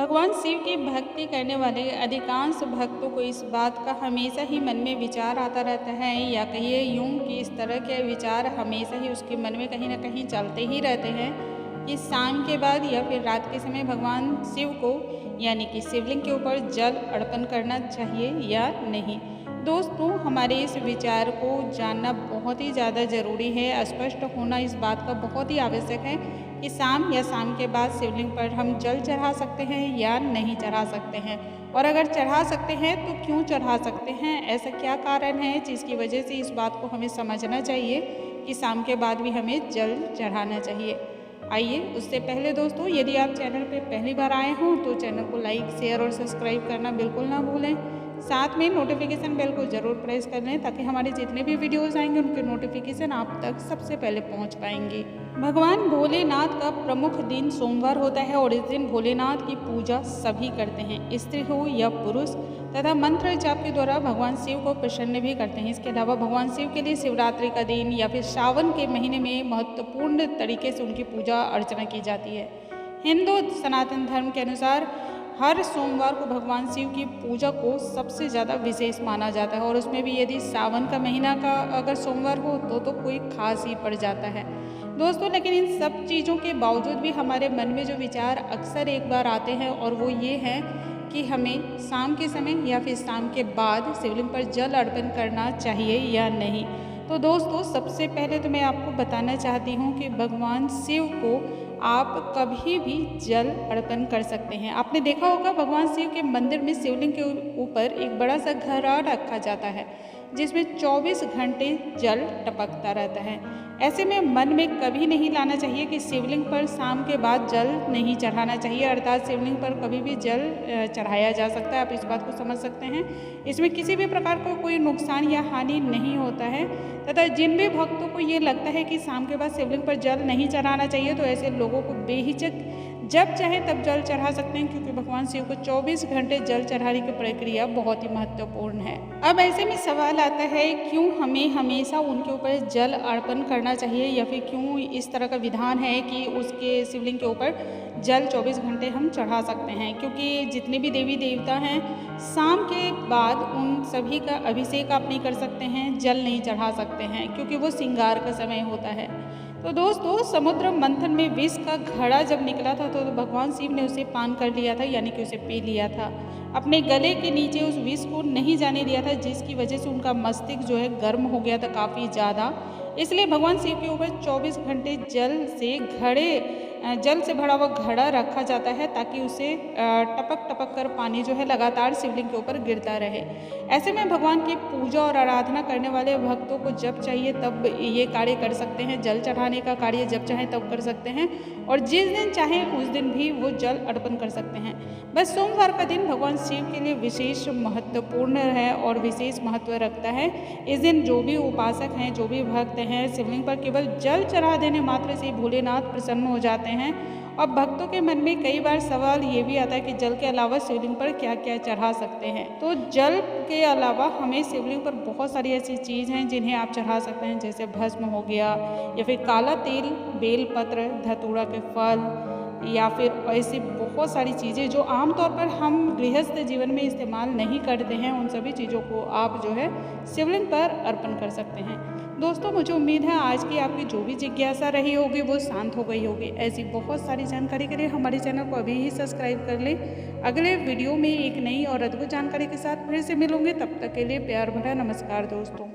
भगवान शिव की भक्ति करने वाले अधिकांश भक्तों को इस बात का हमेशा ही मन में विचार आता रहता है, या कहिए यूं कि इस तरह के विचार हमेशा ही उसके मन में कहीं ना कहीं चलते ही रहते हैं कि शाम के बाद या फिर रात के समय भगवान शिव को यानी कि शिवलिंग के ऊपर जल अर्पण करना चाहिए या नहीं। दोस्तों, हमारे इस विचार को जानना बहुत ही ज़्यादा ज़रूरी है। स्पष्ट होना इस बात का बहुत ही आवश्यक है कि शाम या शाम के बाद शिवलिंग पर हम जल चढ़ा सकते हैं या नहीं चढ़ा सकते हैं, और अगर चढ़ा सकते हैं तो क्यों चढ़ा सकते हैं, ऐसा क्या कारण है जिसकी वजह से इस बात को हमें समझना चाहिए कि शाम के बाद भी हमें जल चढ़ाना चाहिए। आइए, उससे पहले दोस्तों, यदि आप चैनल पर पहली बार आए हों तो चैनल को लाइक, शेयर और सब्सक्राइब करना बिल्कुल ना भूलें। साथ में नोटिफिकेशन बेल को ज़रूर प्रेस कर लें ताकि हमारे जितने भी वीडियोस आएंगे उनके नोटिफिकेशन आप तक सबसे पहले पहुंच पाएंगे। भगवान भोलेनाथ का प्रमुख दिन सोमवार होता है और इस दिन भोलेनाथ की पूजा सभी करते हैं, स्त्री हो या पुरुष, तथा मंत्र जाप के द्वारा भगवान शिव को प्रसन्न भी करते हैं। इसके अलावा भगवान शिव के लिए शिवरात्रि का दिन या फिर सावन के महीने में महत्वपूर्ण तरीके से उनकी पूजा अर्चना की जाती है। हिंदू सनातन धर्म के अनुसार हर सोमवार को भगवान शिव की पूजा को सबसे ज़्यादा विशेष माना जाता है, और उसमें भी यदि सावन का महीना का अगर सोमवार हो तो कोई खास ही पड़ जाता है दोस्तों। लेकिन इन सब चीज़ों के बावजूद भी हमारे मन में जो विचार अक्सर एक बार आते हैं और वो ये है कि हमें शाम के समय या फिर शाम के बाद शिवलिंग पर जल अर्पण करना चाहिए या नहीं। तो दोस्तों, सबसे पहले तो मैं आपको बताना चाहती हूँ कि भगवान शिव को आप कभी भी जल अर्पण कर सकते हैं। आपने देखा होगा भगवान शिव के मंदिर में शिवलिंग के ऊपर एक बड़ा सा घड़ा रखा जाता है जिसमें 24 घंटे जल टपकता रहता है। ऐसे में मन में कभी नहीं लाना चाहिए कि शिवलिंग पर शाम के बाद जल नहीं चढ़ाना चाहिए, अर्थात शिवलिंग पर कभी भी जल चढ़ाया जा सकता है। आप इस बात को समझ सकते हैं। इसमें किसी भी प्रकार का कोई नुकसान या हानि नहीं होता है, तथा जिन भी भक्तों को ये लगता है कि शाम के बाद शिवलिंग पर जल नहीं चढ़ाना चाहिए तो ऐसे लोगों को बेहिचक जब चाहे तब जल चढ़ा सकते हैं, क्योंकि भगवान शिव को 24 घंटे जल चढ़ाने की प्रक्रिया बहुत ही महत्वपूर्ण है। अब ऐसे में सवाल आता है, क्यों हमें हमेशा उनके ऊपर जल अर्पण करना चाहिए, या फिर क्यों इस तरह का विधान है कि उसके शिवलिंग के ऊपर जल 24 घंटे हम चढ़ा सकते हैं। क्योंकि जितने भी देवी देवता हैं शाम के बाद उन सभी का अभिषेक आप नहीं कर सकते हैं, जल नहीं चढ़ा सकते हैं, क्योंकि वो श्रृंगार का समय होता है। तो दोस्तों, समुद्र मंथन में विष का घड़ा जब निकला था तो भगवान शिव ने उसे पान कर लिया था, यानी कि उसे पी लिया था। अपने गले के नीचे उस विष को नहीं जाने दिया था, जिसकी वजह से उनका मस्तिष्क जो है गर्म हो गया था काफ़ी ज़्यादा। इसलिए भगवान शिव के ऊपर 24 घंटे जल से भरा हुआ घड़ा रखा जाता है ताकि उसे टपक टपक कर पानी जो है लगातार शिवलिंग के ऊपर गिरता रहे। ऐसे में भगवान की पूजा और आराधना करने वाले भक्तों को जब चाहिए तब ये कार्य कर सकते हैं। जल चढ़ाने का कार्य जब चाहे तब कर सकते हैं, और जिस दिन चाहे उस दिन भी वो जल अर्पण कर सकते हैं। बस सोमवार का दिन भगवान शिव के लिए विशेष महत्वपूर्ण है और विशेष महत्व रखता है। इस दिन जो भी उपासक हैं, जो भी भक्त हैं, शिवलिंग पर केवल जल चढ़ा देने मात्र से भोलेनाथ प्रसन्न हो जाते हैं। और भक्तों के मन में कई बार सवाल ये भी आता है कि जल के अलावा शिवलिंग पर क्या क्या चढ़ा सकते हैं। तो जल के अलावा हमें शिवलिंग पर बहुत सारी ऐसी चीज़ हैं जिन्हें आप चढ़ा सकते हैं, जैसे भस्म हो गया, या फिर काला तेल, बेलपत्र, धतूरा के फल, या फिर ऐसी बहुत सारी चीज़ें जो आमतौर पर हम गृहस्थ जीवन में इस्तेमाल नहीं करते हैं। उन सभी चीज़ों को आप जो है शिवलिंग पर अर्पण कर सकते हैं। दोस्तों, मुझे उम्मीद है आज की आपकी जो भी जिज्ञासा रही होगी वो शांत हो गई होगी। ऐसी बहुत सारी जानकारी के लिए हमारे चैनल को अभी ही सब्सक्राइब कर लें। अगले वीडियो में एक नई और अद्भुत जानकारी के साथ फिर से मिलूंगे। तब तक के लिए प्यार भरा नमस्कार दोस्तों।